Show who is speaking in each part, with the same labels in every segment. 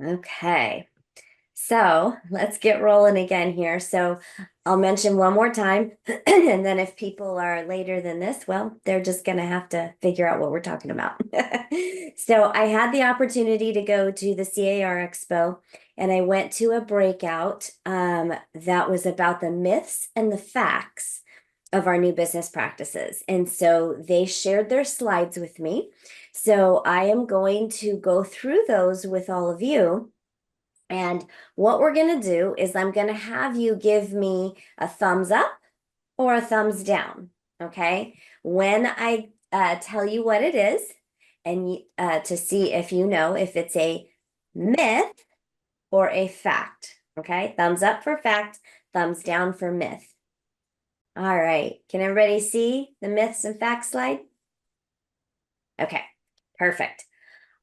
Speaker 1: Okay, so let's get rolling again here. So I'll mention one more time, and then if people are later than this, well, they're just going to have to figure out what we're talking about. So I had the opportunity to go to the C.A.R. Expo, and I went to a breakout that was about the myths and the facts of our new business practices. And so they shared their slides with me. So I am going to go through those with all of you. And what we're going to do is I'm going to have you give me a thumbs up or a thumbs down. Okay. When I tell you what it is, and to see if you know if it's a myth or a fact. Okay. Thumbs up for fact, thumbs down for myth. All right. Can everybody see the myths and facts slide? Okay. Perfect.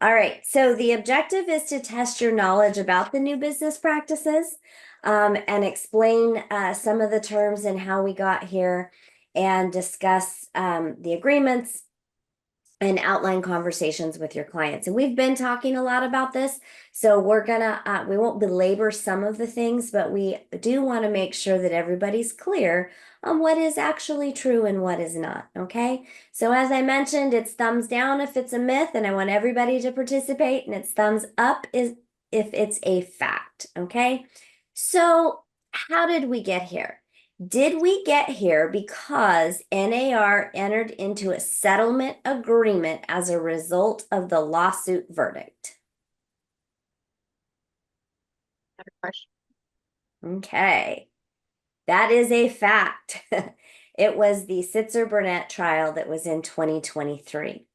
Speaker 1: All right, so the objective is to test your knowledge about the new business practices and explain some of the terms and how we got here and discuss the agreements and outline conversations with your clients. And we've been talking a lot about this, so we won't belabor some of the things, but we do want to make sure that everybody's clear on what is actually true and what is not, okay? So as I mentioned, it's thumbs down if it's a myth, and I want everybody to participate, and it's thumbs up if it's a fact, okay? So how did we get here? Did we get here because N.A.R. entered into a settlement agreement as a result of the lawsuit verdict?
Speaker 2: Question.
Speaker 1: Okay, that is a fact. It was the Sitzer-Burnett trial that was in 2023.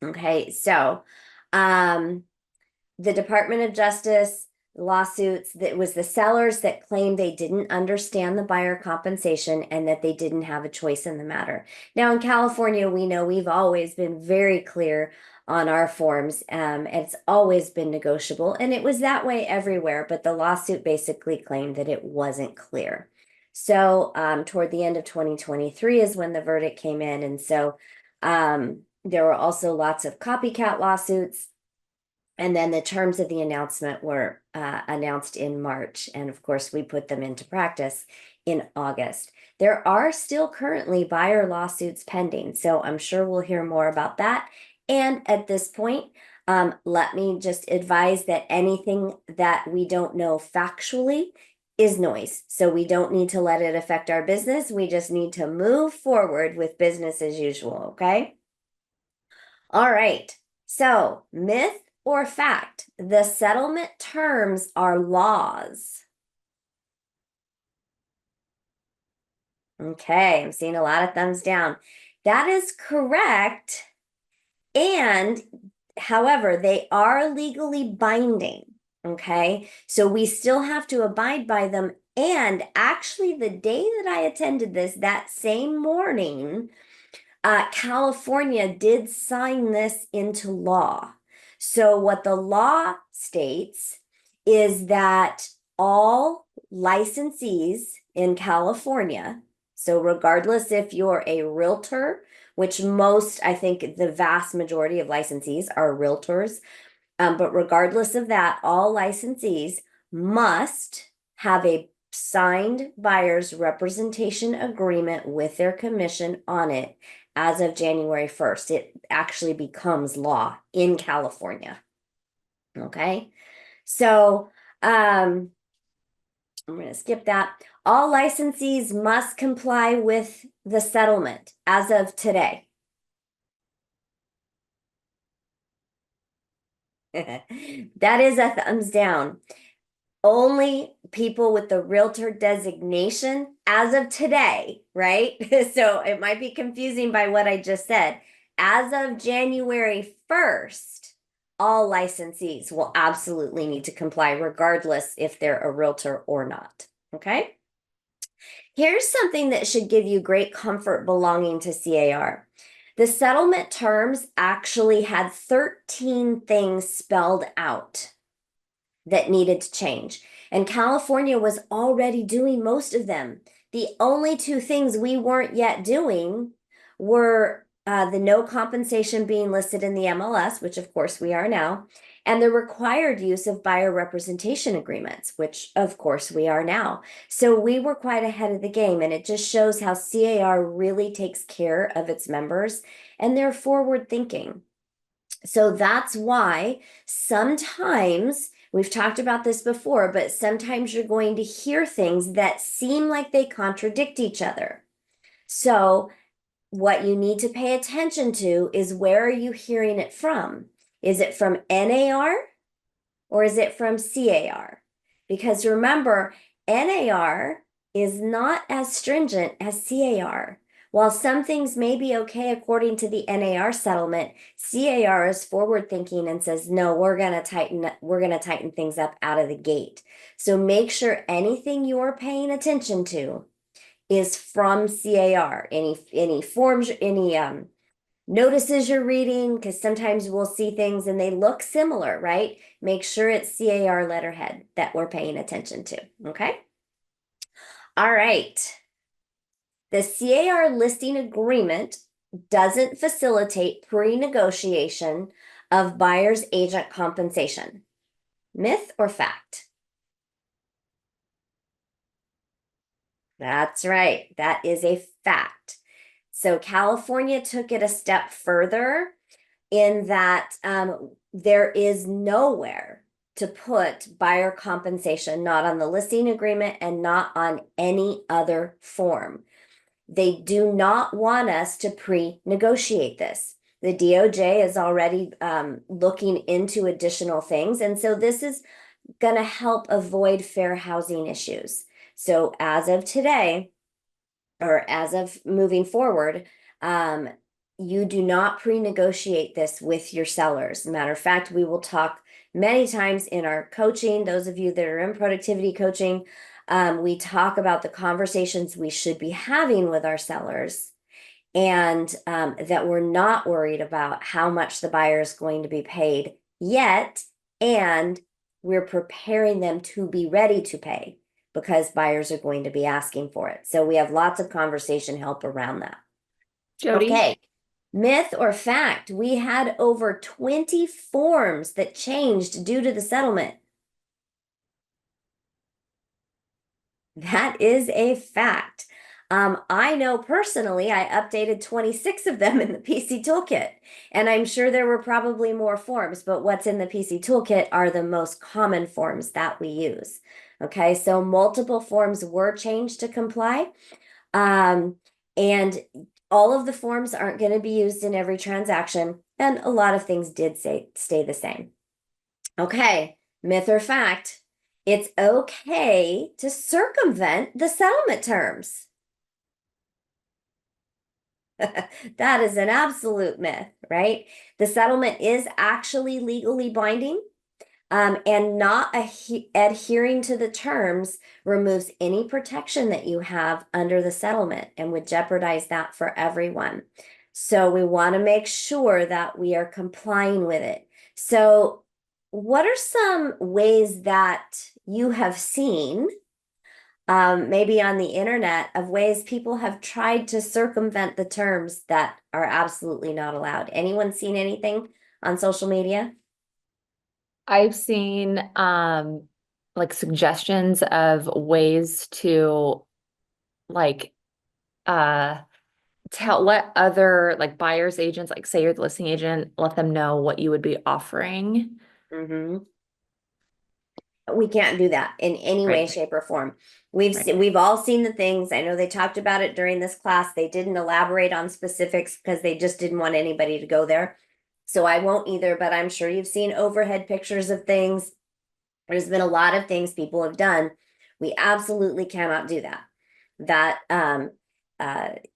Speaker 1: Okay, so the Department of Justice lawsuits, that was the sellers that claimed they didn't understand the buyer compensation and that they didn't have a choice in the matter. Now in California, we know we've always been very clear on our forms. It's always been negotiable, and it was that way everywhere, but the lawsuit basically claimed that it wasn't clear. So toward the end of 2023 is when the verdict came in, and so there were also lots of copycat lawsuits. And then the terms of the announcement were announced in March. And of course, we put them into practice in August. There are still currently buyer lawsuits pending. So I'm sure we'll hear more about that. And at this point, let me just advise that anything that we don't know factually is noise. So we don't need to let it affect our business. We just need to move forward with business as usual. Okay. All right. So myth or fact, the settlement terms are laws. Okay, I'm seeing a lot of thumbs down. That is correct. And however, they are legally binding. Okay, so we still have to abide by them. And actually, the day that I attended this, that same morning, California did sign this into law. So, what the law states is that all licensees in California, so regardless if you're a realtor, which most, I think the vast majority of licensees are realtors, but regardless of that, all licensees must have a signed buyer's representation agreement with their commission on it as of January 1st. It actually becomes law in California. Okay. So I'm going to skip that. All licensees must comply with the settlement as of today. That is a thumbs down. Only people with the realtor designation as of today, right? So it might be confusing by what I just said. As of January 1st, all licensees will absolutely need to comply, regardless if they're a realtor or not. Okay. Here's something that should give you great comfort belonging to C.A.R. The settlement terms actually had 13 things spelled out that needed to change. And California was already doing most of them. The only two things we weren't yet doing were the no compensation being listed in the MLS, which of course we are now, and the required use of buyer representation agreements, which of course we are now. So we were quite ahead of the game, and it just shows how C.A.R. really takes care of its members and they're forward thinking. So that's why sometimes we've talked about this before, but sometimes you're going to hear things that seem like they contradict each other. So what you need to pay attention to is, where are you hearing it from? Is it from N.A.R. or is it from C.A.R.? Because remember, N.A.R. is not as stringent as C.A.R. While some things may be okay according to the N.A.R. settlement, C.A.R. is forward thinking and says, no, we're going to tighten things up out of the gate. So make sure anything you're paying attention to is from C.A.R. Any forms, any notices you're reading, because sometimes we'll see things and they look similar, right? Make sure it's C.A.R. letterhead that we're paying attention to, okay? All right. The C.A.R. listing agreement doesn't facilitate pre-negotiation of buyer's agent compensation. Myth or fact? That's right. That is a fact. So California took it a step further in that there is nowhere to put buyer compensation, not on the listing agreement and not on any other form. They do not want us to pre-negotiate this. The DOJ is already looking into additional things. And so this is going to help avoid fair housing issues. So as of today, or as of moving forward, you do not pre-negotiate this with your sellers. Matter of fact, we will talk many times in our coaching. Those of you that are in productivity coaching, we talk about the conversations we should be having with our sellers, and that we're not worried about how much the buyer is going to be paid yet, and we're preparing them to be ready to pay because buyers are going to be asking for it. So we have lots of conversation help around that.
Speaker 2: Jody,
Speaker 1: Okay. Myth or fact, we had over 20 forms that changed due to the settlement. That is a fact. I know personally, I updated 26 of them in the PC Toolkit, and I'm sure there were probably more forms, but what's in the PC Toolkit are the most common forms that we use. Okay, so multiple forms were changed to comply. And all of the forms aren't going to be used in every transaction, and a lot of things did stay the same. Okay, myth or fact, it's okay to circumvent the settlement terms. That is an absolute myth, right? The settlement is actually legally binding. And not adhering to the terms removes any protection that you have under the settlement and would jeopardize that for everyone. So we want to make sure that we are complying with it. So, what are some ways that you have seen, maybe on the internet, of ways people have tried to circumvent the terms that are absolutely not allowed? Anyone seen anything on social media?
Speaker 2: I've seen like suggestions of ways to like uh let other like buyers agents, like say you're the listing agent, let them know what you would be offering.
Speaker 1: Mm-hmm. We can't do that in any way,
Speaker 2: Right.
Speaker 1: shape, or form.
Speaker 2: Right.
Speaker 1: We've all seen the things. I know they talked about it during this class. They didn't elaborate on specifics because they just didn't want anybody to go there. So I won't either, but I'm sure you've seen overhead pictures of things. There's been a lot of things people have done. We absolutely cannot do that. That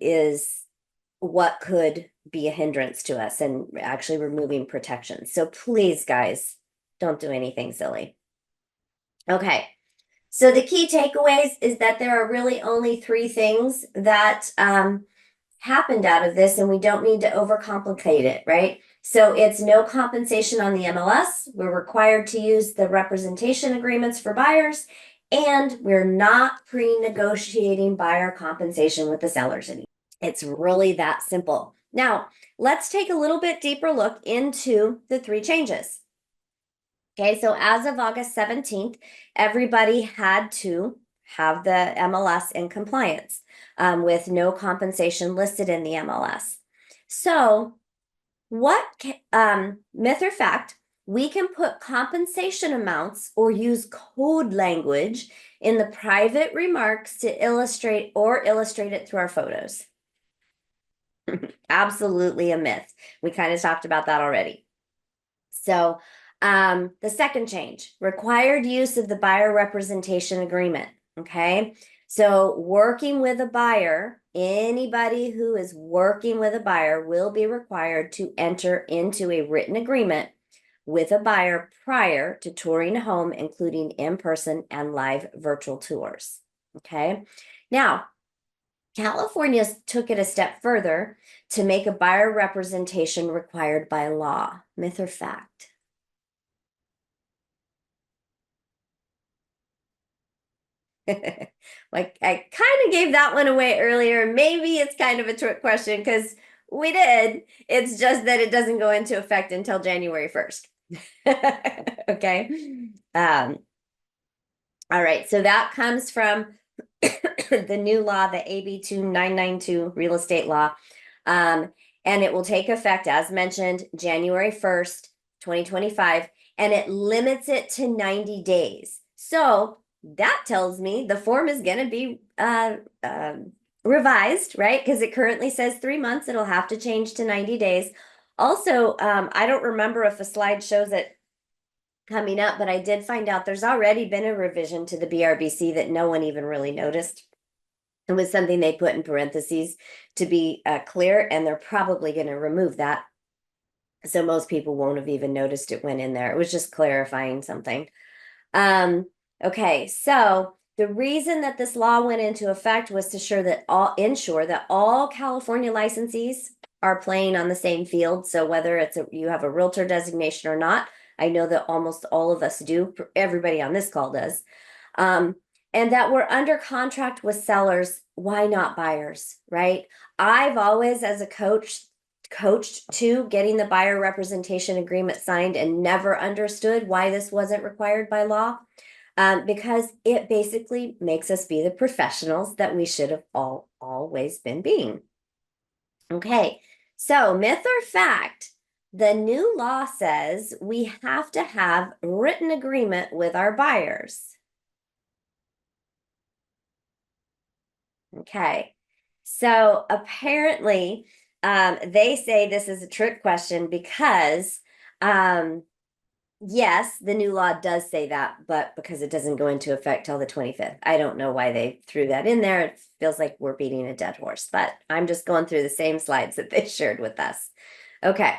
Speaker 1: is what could be a hindrance to us and actually removing protection. So please, guys, don't do anything silly. Okay. So the key takeaways is that there are really only three things that happened out of this, and we don't need to overcomplicate it, right? So it's no compensation on the MLS. We're required to use the representation agreements for buyers, and we're not pre-negotiating buyer compensation with the sellers anymore. It's really that simple. Now, let's take a little bit deeper look into the three changes. Okay, so as of August 17th, everybody had to have the MLS in compliance with no compensation listed in the MLS. So, myth or fact, we can put compensation amounts or use code language in the private remarks to illustrate it through our photos. Absolutely a myth. We kind of talked about that already. So, the second change, required use of the buyer representation agreement. Okay. So, working with a buyer, anybody who is working with a buyer will be required to enter into a written agreement with a buyer prior to touring a home, including in person and live virtual tours. Okay. Now, California took it a step further to make a buyer representation required by law. Myth or fact? Like I kind of gave that one away earlier. Maybe it's kind of a trick question because we did. It's just that it doesn't go into effect until January 1st. Okay. All right. So that comes from the new law, the AB 2992 real estate law. And it will take effect, as mentioned, January 1st, 2025, and it limits it to 90 days. So that tells me the form is going to be revised, right? Because it currently says 3 months. It'll have to change to 90 days. Also, I don't remember if a slide shows it coming up, but I did find out there's already been a revision to the BRBC that no one even really noticed. It was something they put in parentheses to be clear, and they're probably going to remove that. So most people won't have even noticed it went in there. It was just clarifying something. Okay, so the reason that this law went into effect was to ensure that all California licensees are playing on the same field. So whether you have a realtor designation or not, I know that almost all of us do. Everybody on this call does. And that we're under contract with sellers. Why not buyers, right? I've always, as a coach, coached to getting the buyer representation agreement signed and never understood why this wasn't required by law. Because it basically makes us be the professionals that we should have always been being. Okay, so myth or fact, the new law says we have to have written agreement with our buyers. Okay, so apparently, they say this is a trick question because yes, the new law does say that, but because it doesn't go into effect till the 25th. I don't know why they threw that in there. It feels like we're beating a dead horse, but I'm just going through the same slides that they shared with us. Okay.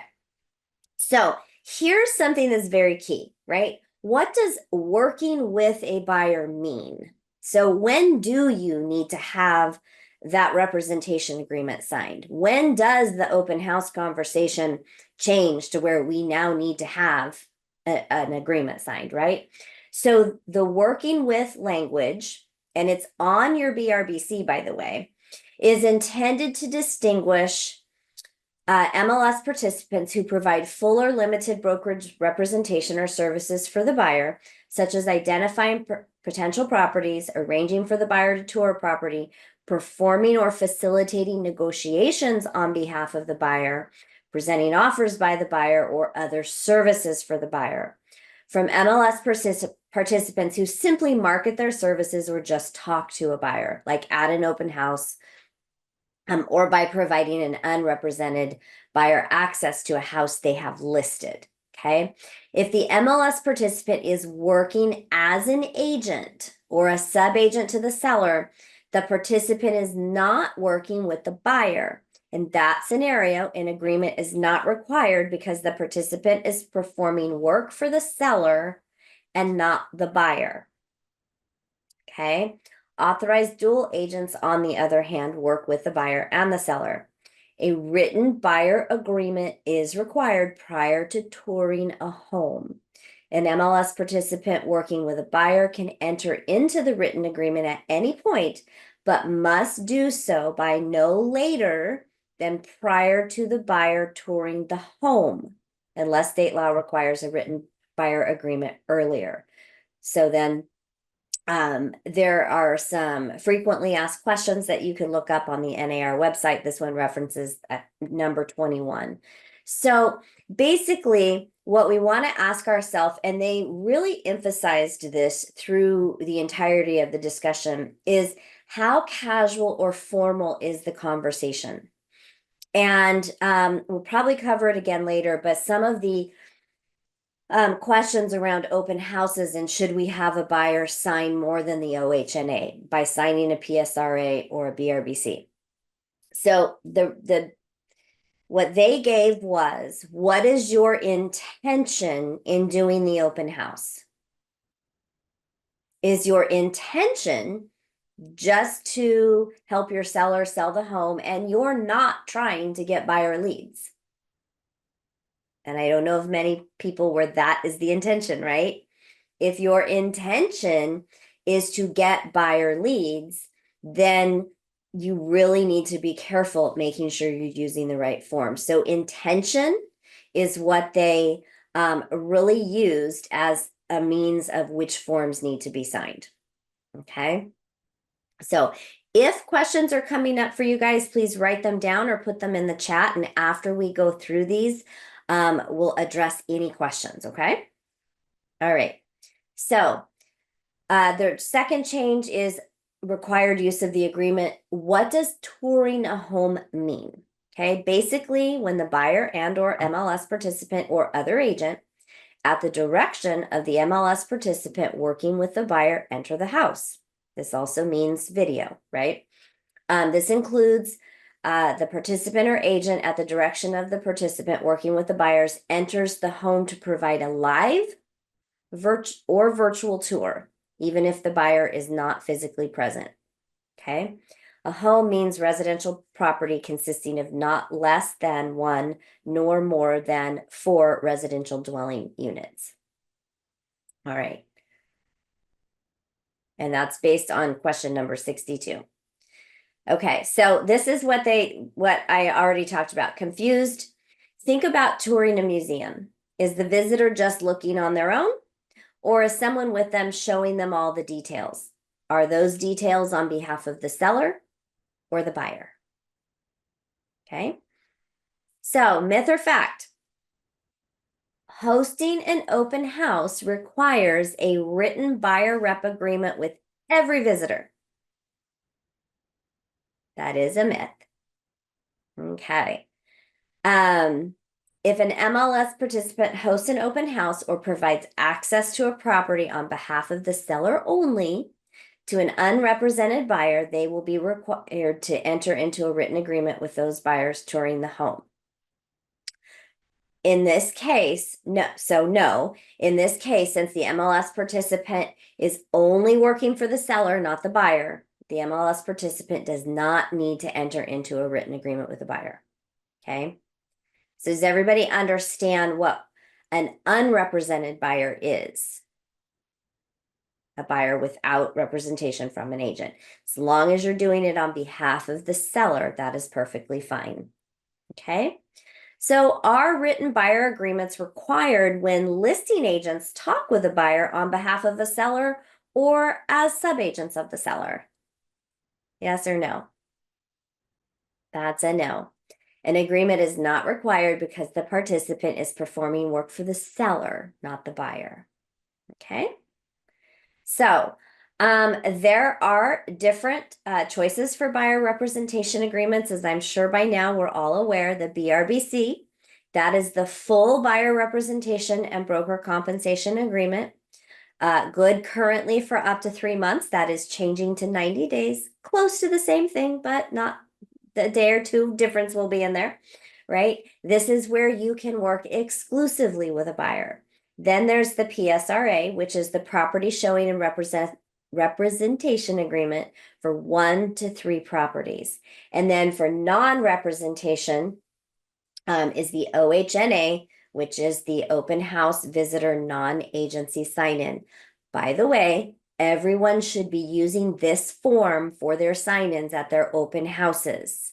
Speaker 1: So here's something that's very key, right? What does working with a buyer mean? So when do you need to have that representation agreement signed? When does the open house conversation change to where we now need to have an agreement signed, right? So the working with language, and it's on your BRBC, by the way, is intended to distinguish MLS participants who provide full or limited brokerage representation or services for the buyer, such as identifying potential properties, arranging for the buyer to tour a property, performing or facilitating negotiations on behalf of the buyer, presenting offers by the buyer, or other services for the buyer. From MLS participants who simply market their services or just talk to a buyer, like at an open house, or by providing an unrepresented buyer access to a house they have listed. Okay. If the MLS participant is working as an agent or a sub-agent to the seller, the participant is not working with the buyer. In that scenario, an agreement is not required because the participant is performing work for the seller and not the buyer. Okay. Authorized dual agents, on the other hand, work with the buyer and the seller. A written buyer agreement is required prior to touring a home. An MLS participant working with a buyer can enter into the written agreement at any point, but must do so by no later than prior to the buyer touring the home, unless state law requires a written buyer agreement earlier. So then there are some frequently asked questions that you can look up on the N.A.R. website. This one references number 21. So basically, what we want to ask ourselves, and they really emphasized this through the entirety of the discussion, is how casual or formal is the conversation? And we'll probably cover it again later, but some of the questions around open houses and should we have a buyer sign more than the OHNA by signing a PSRA or a BRBC. So the what they gave was, what is your intention in doing the open house? Is your intention just to help your seller sell the home and you're not trying to get buyer leads? And I don't know of many people where that is the intention, right? If your intention is to get buyer leads, then you really need to be careful making sure you're using the right form. So intention is what they really used as a means of which forms need to be signed. Okay. So if questions are coming up for you guys, please write them down or put them in the chat. And after we go through these, we'll address any questions. Okay. All right. So the second change is required use of the agreement. What does touring a home mean? Okay, basically when the buyer and or MLS participant or other agent at the direction of the MLS participant working with the buyer enter the house. This also means video, right? This includes the participant or agent at the direction of the participant working with the buyers enters the home to provide a live virtual tour, even if the buyer is not physically present. Okay. A home means residential property consisting of not less than one nor more than 4 residential dwelling units. All right. And that's based on question number 62. Okay, so this is what I already talked about. Confused? Think about touring a museum. Is the visitor just looking on their own? Or is someone with them showing them all the details? Are those details on behalf of the seller or the buyer? Okay. So, myth or fact? Hosting an open house requires a written buyer rep agreement with every visitor. That is a myth. Okay. If an MLS participant hosts an open house or provides access to a property on behalf of the seller only to an unrepresented buyer, they will be required to enter into a written agreement with those buyers touring the home. In this case, no. So no, in this case, since the MLS participant is only working for the seller, not the buyer, the MLS participant does not need to enter into a written agreement with the buyer. Okay. So does everybody understand what an unrepresented buyer is? A buyer without representation from an agent. As long as you're doing it on behalf of the seller, that is perfectly fine. Okay. So are written buyer agreements required when listing agents talk with a buyer on behalf of a seller or as subagents of the seller? Yes or no? That's a no. An agreement is not required because the participant is performing work for the seller, not the buyer. Okay. So there are different choices for buyer representation agreements, as I'm sure by now we're all aware. The BRBC, that is the full buyer representation and broker compensation agreement. Good currently for up to 3 months. That is changing to 90 days. Close to the same thing, but not the day or two difference will be in there, right? This is where you can work exclusively with a buyer. Then there's the PSRA, which is the property showing and representation agreement for 1 to 3 properties. And then for non-representation is the OHNA, which is the open house visitor non-agency sign-in. By the way, everyone should be using this form for their sign-ins at their open houses.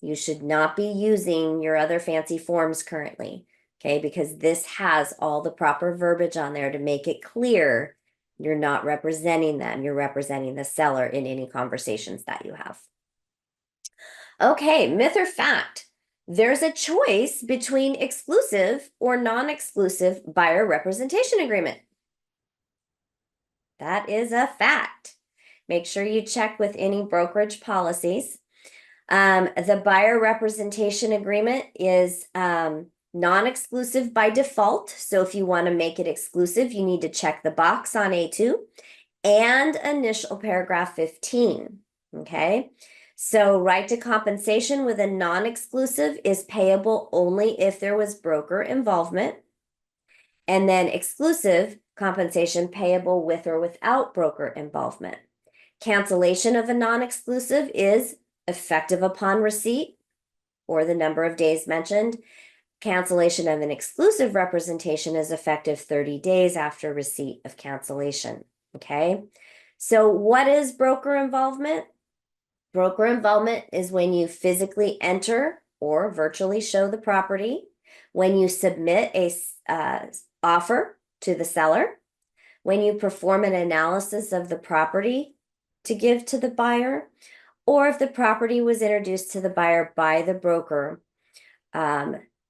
Speaker 1: You should not be using your other fancy forms currently. Okay, because this has all the proper verbiage on there to make it clear you're not representing them, you're representing the seller in any conversations that you have. Okay, myth or fact? There's a choice between exclusive or non-exclusive buyer representation agreement. That is a fact. Make sure you check with any brokerage policies. The buyer representation agreement is non-exclusive by default. So if you want to make it exclusive, you need to check the box on A2 and initial paragraph 15. Okay. So right to compensation with a non-exclusive is payable only if there was broker involvement. And then exclusive compensation payable with or without broker involvement. Cancellation of a non-exclusive is effective upon receipt or the number of days mentioned. Cancellation of an exclusive representation is effective 30 days after receipt of cancellation. Okay. So what is broker involvement? Broker involvement is when you physically enter or virtually show the property, when you submit a offer to the seller, when you perform an analysis of the property to give to the buyer, or if the property was introduced to the buyer by the broker.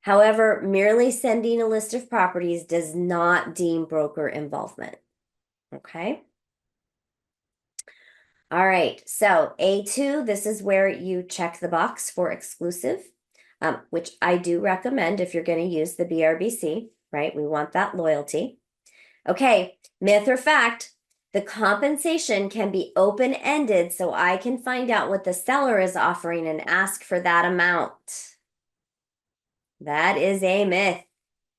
Speaker 1: However, merely sending a list of properties does not deem broker involvement. Okay. All right. So A2, this is where you check the box for exclusive, which I do recommend if you're going to use the BRBC, right? We want that loyalty. Okay. Myth or fact? The compensation can be open-ended so I can find out what the seller is offering and ask for that amount. That is a myth.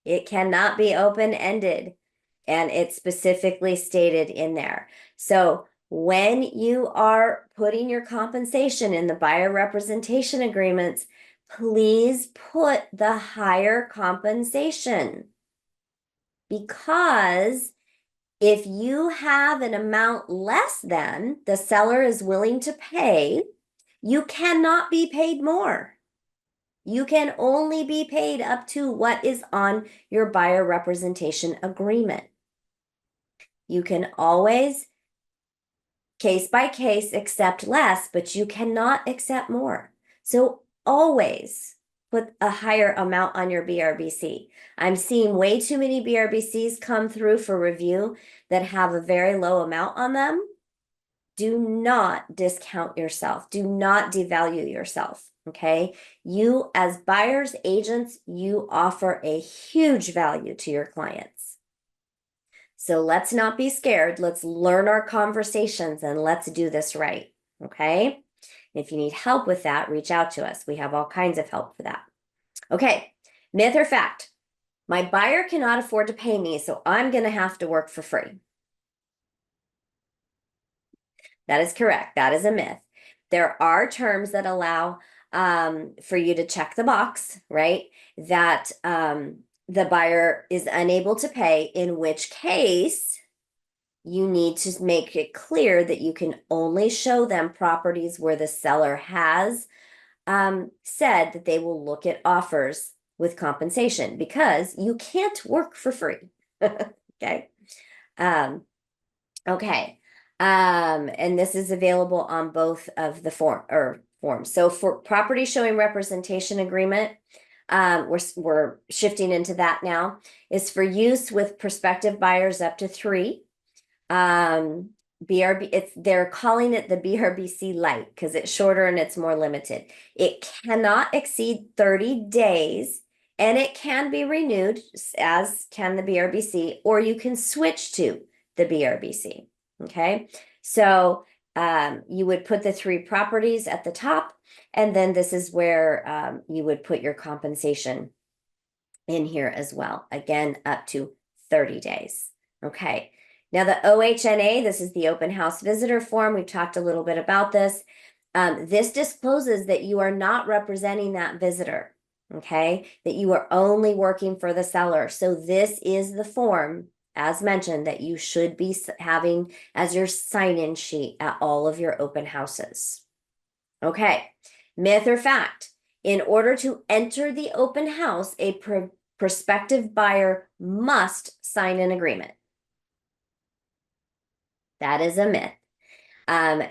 Speaker 1: It cannot be open-ended, and it's specifically stated in there. So when you are putting your compensation in the buyer representation agreements, please put the higher compensation, because if you have an amount less than the seller is willing to pay, you cannot be paid more. You can only be paid up to what is on your buyer representation agreement. You can always, case by case, accept less, but you cannot accept more. So always put a higher amount on your BRBC. I'm seeing way too many BRBCs come through for review that have a very low amount on them. Do not discount yourself. Do not devalue yourself. Okay. You, as buyers, agents, you offer a huge value to your clients. So let's not be scared. Let's learn our conversations and let's do this right. Okay. If you need help with that, reach out to us. We have all kinds of help for that. Okay. Myth or fact? My buyer cannot afford to pay me, so I'm going to have to work for free. That is correct. That is a myth. There are terms that allow for you to check the box, right? That the buyer is unable to pay, in which case you need to make it clear that you can only show them properties where the seller has said that they will look at offers with compensation, because you can't work for free. Okay. Um, Okay. And this is available on both of the forms. So for property showing representation agreement, we're shifting into that now, is for use with prospective buyers up to 3. They're calling it the BRBC Lite because it's shorter and it's more limited. It cannot exceed 30 days, and it can be renewed, as can the BRBC, or you can switch to the BRBC. Okay. So you would put the 3 properties at the top, and then this is where you would put your compensation in here as well. Again, up to 30 days. Okay. Now the OHNA, this is the open house visitor form. We've talked a little bit about this. This discloses that you are not representing that visitor. Okay. That you are only working for the seller. So this is the form, as mentioned, that you should be having as your sign-in sheet at all of your open houses. Okay. Myth or fact? In order to enter the open house, a prospective buyer must sign an agreement. That is a myth. Um,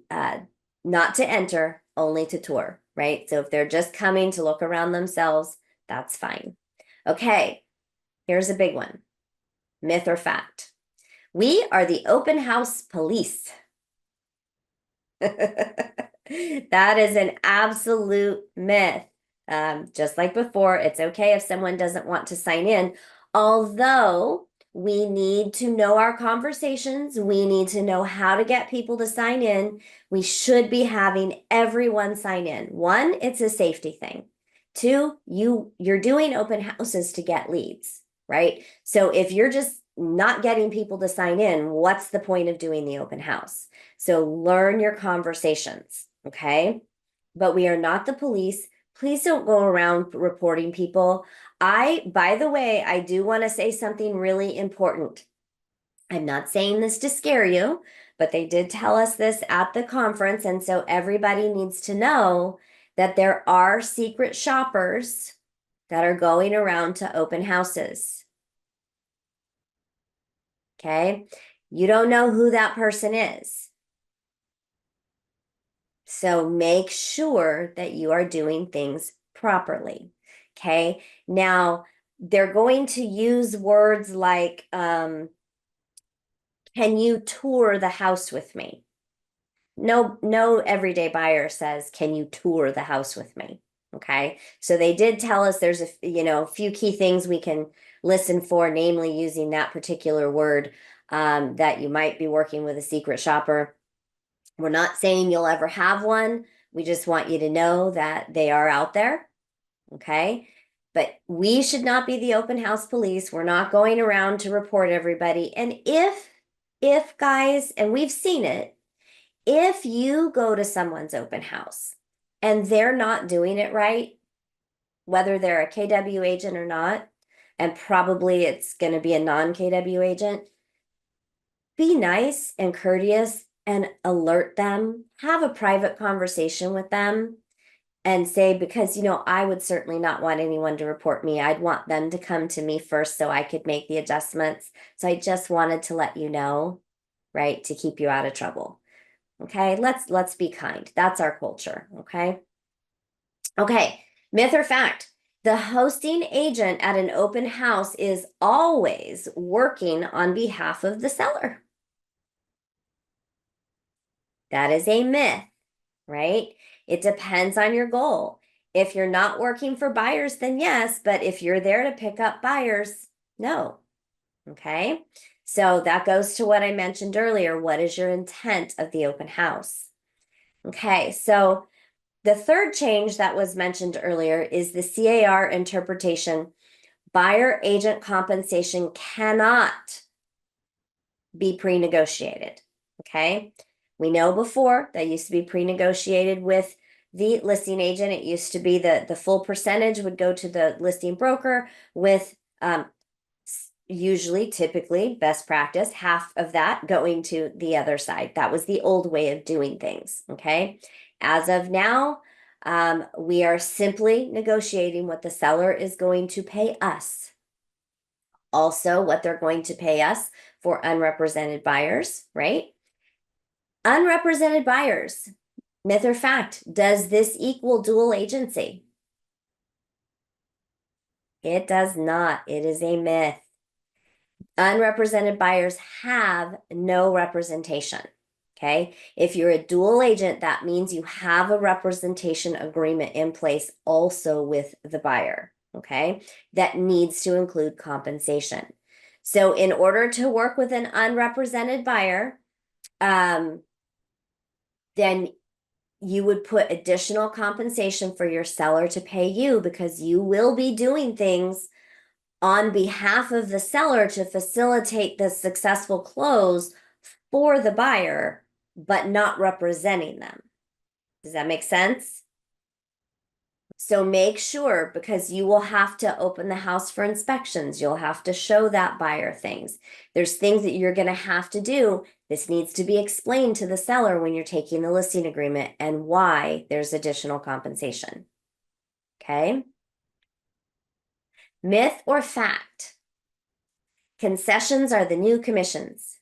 Speaker 1: uh, not to enter, only to tour, right? So if they're just coming to look around themselves, that's fine. Okay, here's a big one. Myth or fact? We are the open house police. That is an absolute myth. Just like before, it's okay if someone doesn't want to sign in, although we need to know our conversations. We need to know how to get people to sign in. We should be having everyone sign in. One, it's a safety thing. Two, you're doing open houses to get leads, right? So if you're just not getting people to sign in, what's the point of doing the open house? So learn your conversations, okay? But we are not the police. Please don't go around reporting people. By the way, I do want to say something really important. I'm not saying this to scare you, but they did tell us this at the conference. And so everybody needs to know that there are secret shoppers that are going around to open houses. Okay. You don't know who that person is. So make sure that you are doing things properly. Okay. Now, they're going to use words like, can you tour the house with me? No everyday buyer says, can you tour the house with me? Okay. So they did tell us there's a few key things we can listen for, namely using that particular word, that you might be working with a secret shopper. We're not saying you'll ever have one. We just want you to know that they are out there. Okay. But we should not be the open house police. We're not going around to report everybody. And if guys, and we've seen it, if you go to someone's open house and they're not doing it right, whether they're a KW agent or not, and probably it's going to be a non-KW agent, be nice and courteous and alert them, have a private conversation with them and say, because, I would certainly not want anyone to report me. I'd want them to come to me first so I could make the adjustments. So I just wanted to let you know, right, to keep you out of trouble. Okay, let's be kind. That's our culture. Okay. Okay, myth or fact? The hosting agent at an open house is always working on behalf of the seller. That is a myth, right? It depends on your goal. If you're not working for buyers, then yes, but if you're there to pick up buyers, no. Okay. So that goes to what I mentioned earlier. What is your intent of the open house? Okay. So the third change that was mentioned earlier is the C.A.R. interpretation. Buyer agent compensation cannot be pre-negotiated. Okay. We know before that used to be pre-negotiated with the listing agent. It used to be the full percentage would go to the listing broker with usually, typically, best practice, half of that going to the other side. That was the old way of doing things. Okay. As of now, we are simply negotiating what the seller is going to pay us. Also, what they're going to pay us for unrepresented buyers, right? Unrepresented buyers, myth or fact, does this equal dual agency? It does not. It is a myth. Unrepresented buyers have no representation. Okay. If you're a dual agent, that means you have a representation agreement in place also with the buyer. Okay. That needs to include compensation. So in order to work with an unrepresented buyer, then you would put additional compensation for your seller to pay you because you will be doing things on behalf of the seller to facilitate the successful close for the buyer, but not representing them. Does that make sense? So make sure, because you will have to open the house for inspections. You'll have to show that buyer things. There's things that you're going to have to do. This needs to be explained to the seller when you're taking the listing agreement and why there's additional compensation. Okay. Myth or fact? Concessions are the new commissions.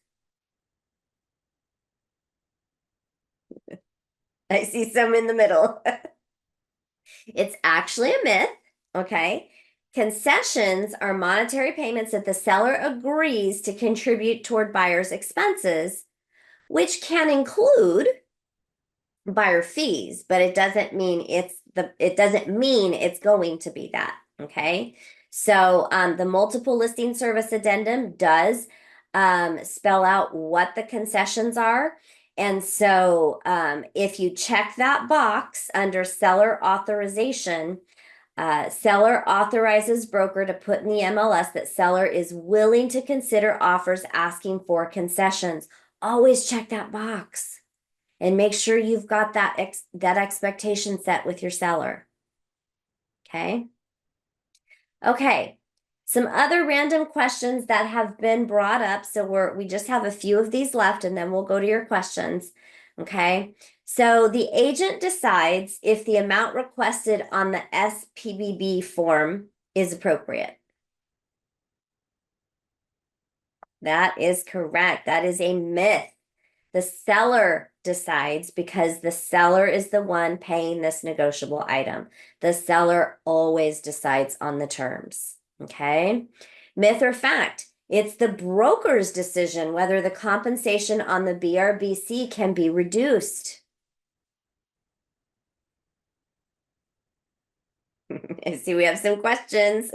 Speaker 1: I see some in the middle. It's actually a myth, okay? Concessions are monetary payments that the seller agrees to contribute toward buyer's expenses, which can include buyer fees, but it doesn't mean it's going to be that. Okay. So the multiple listing service addendum does spell out what the concessions are. And so if you check that box under seller authorization, seller authorizes broker to put in the MLS that seller is willing to consider offers asking for concessions. Always check that box and make sure you've got that expectation set with your seller. Okay. Okay. Some other random questions that have been brought up. So we just have a few of these left and then we'll go to your questions. Okay. So the agent decides if the amount requested on the SPBB form is appropriate. That is correct. That is a myth. The seller decides because the seller is the one paying this negotiable item. The seller always decides on the terms. Okay. Myth or fact? It's the broker's decision whether the compensation on the BRBC can be reduced. I see we have some questions.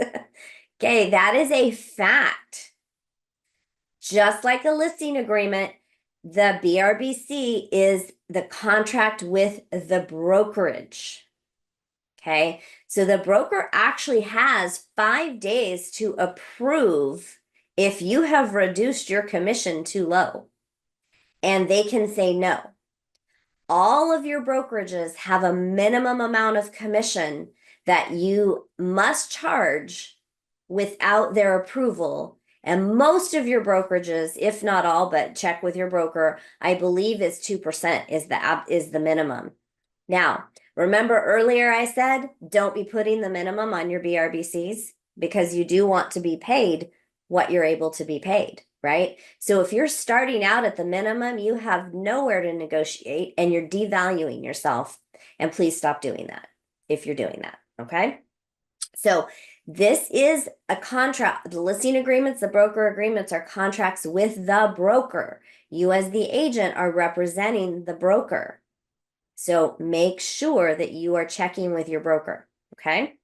Speaker 1: Okay, that is a fact. Just like a listing agreement, the BRBC is the contract with the brokerage. Okay, so the broker actually has 5 days to approve if you have reduced your commission too low, and they can say no. All of your brokerages have a minimum amount of commission that you must charge without their approval. And most of your brokerages, if not all, but check with your broker, I believe is 2% is the minimum. Now, remember earlier I said don't be putting the minimum on your BRBCs because you do want to be paid what you're able to be paid, right? So if you're starting out at the minimum, you have nowhere to negotiate and you're devaluing yourself. And please stop doing that if you're doing that, okay? So this is a contract. The listing agreements, the broker agreements are contracts with the broker. You as the agent are representing the broker. So make sure that you are checking with your broker, okay?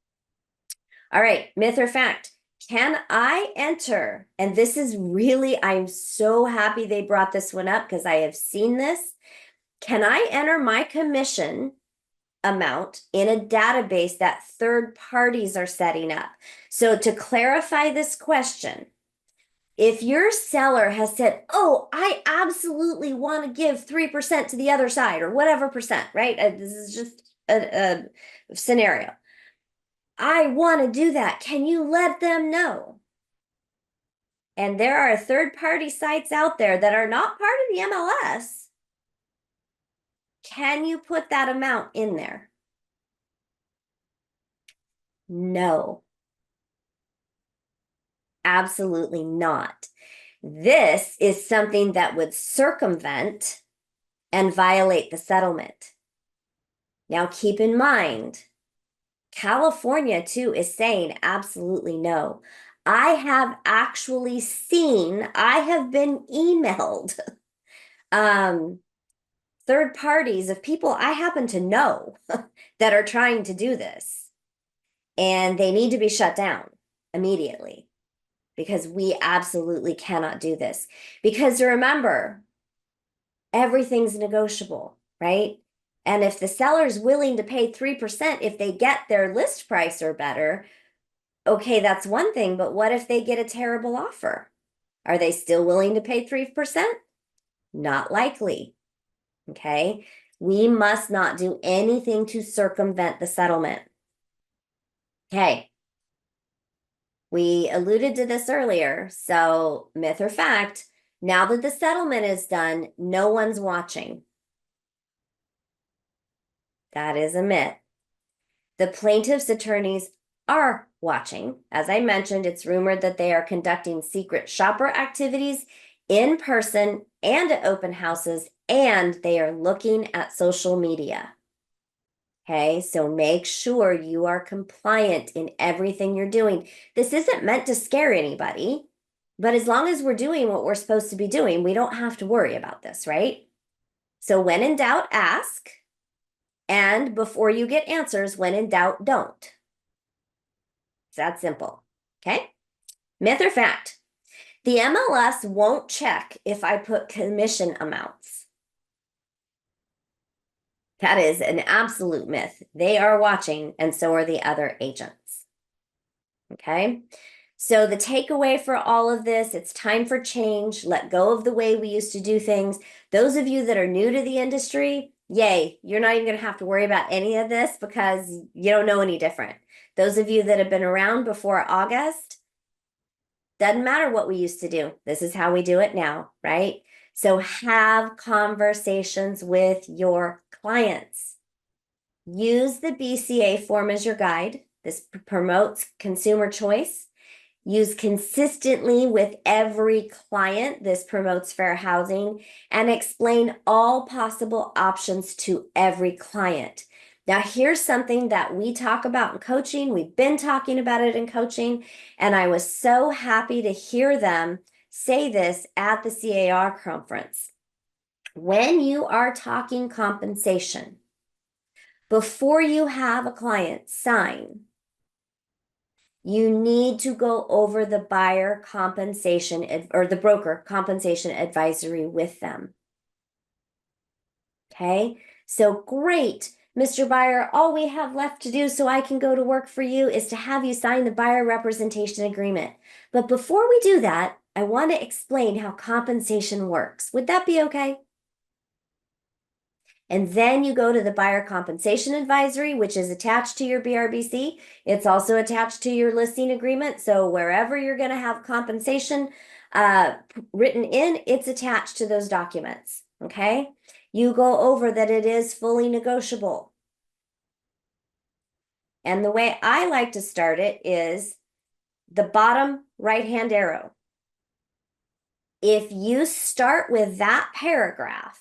Speaker 1: All right, myth or fact? Can I enter? And this is really, I'm so happy they brought this one up because I have seen this. Can I enter my commission amount in a database that third parties are setting up? So to clarify this question, if your seller has said, oh, I absolutely want to give 3% to the other side or whatever percent, right? This is just a scenario. I want to do that. Can you let them know? And there are third party sites out there that are not part of the MLS. Can you put that amount in there? No, absolutely not. This is something that would circumvent and violate the settlement. Now, keep in mind, California too is saying absolutely no. I have actually seen, I have been emailed third parties of people I happen to know that are trying to do this, and they need to be shut down immediately because we absolutely cannot do this. Because remember, everything's negotiable, right? And if the seller's willing to pay 3% if they get their list price or better, okay, that's one thing. But what if they get a terrible offer? Are they still willing to pay 3%? Not likely. Okay. We must not do anything to circumvent the settlement. Okay. We alluded to this earlier. So, myth or fact, now that the settlement is done, no one's watching. That is a myth. The plaintiff's attorneys are watching. As I mentioned, it's rumored that they are conducting secret shopper activities in person and at open houses, and they are looking at social media. Okay, so make sure you are compliant in everything you're doing. This isn't meant to scare anybody, but as long as we're doing what we're supposed to be doing, we don't have to worry about this, right? So when in doubt, ask. And before you get answers, when in doubt, don't. It's that simple. Okay? Myth or fact? The MLS won't check if I put commission amounts. That is an absolute myth. They are watching, and so are the other agents. Okay? So the takeaway for all of this, it's time for change. Let go of the way we used to do things. Those of you that are new to the industry, yay, you're not even going to have to worry about any of this because you don't know any different. Those of you that have been around before August, doesn't matter what we used to do. This is how we do it now, right? So have conversations with your clients. Use the BCA form as your guide. This promotes consumer choice. Use consistently with every client. This promotes fair housing, and explain all possible options to every client. Now, here's something that we talk about in coaching. We've been talking about it in coaching, and I was so happy to hear them say this at the C.A.R. conference. When you are talking compensation, before you have a client sign, you need to go over the buyer compensation or the broker compensation advisory with them. Okay, so great, Mr. Buyer. All we have left to do so I can go to work for you is to have you sign the buyer representation agreement. But before we do that, I want to explain how compensation works. Would that be okay? And then you go to the buyer compensation advisory, which is attached to your BRBC. It's also attached to your listing agreement. So wherever you're going to have compensation written in, it's attached to those documents. Okay. You go over that it is fully negotiable. And the way I like to start it is the bottom right-hand arrow. If you start with that paragraph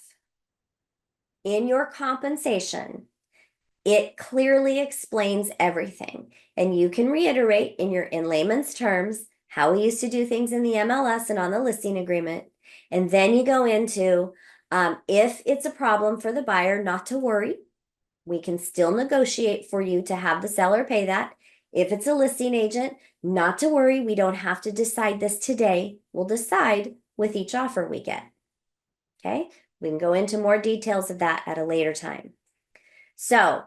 Speaker 1: in your compensation, it clearly explains everything. And you can reiterate in layman's terms how we used to do things in the MLS and on the listing agreement. And then you go into if it's a problem for the buyer, not to worry. We can still negotiate for you to have the seller pay that. If it's a listing agent, not to worry. We don't have to decide this today. We'll decide with each offer we get. Okay, we can go into more details of that at a later time. So,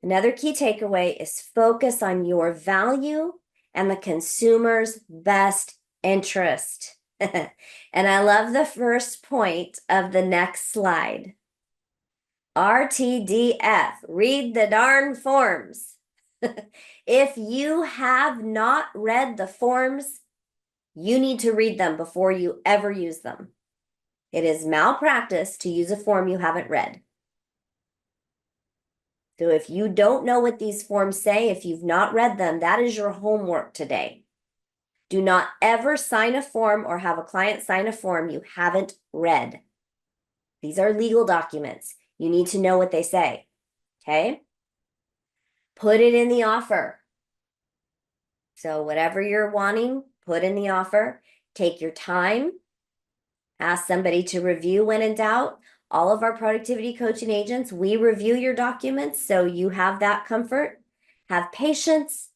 Speaker 1: another key takeaway is focus on your value and the consumer's best interest. And I love the first point of the next slide. RTDF, read the darn forms. If you have not read the forms, you need to read them before you ever use them. It is malpractice to use a form you haven't read. So if you don't know what these forms say, if you've not read them, that is your homework today. Do not ever sign a form or have a client sign a form you haven't read. These are legal documents. You need to know what they say. Okay? Put it in the offer. So whatever you're wanting, put in the offer. Take your time. Ask somebody to review when in doubt. All of our productivity coaching agents, we review your documents so you have that comfort. Have patience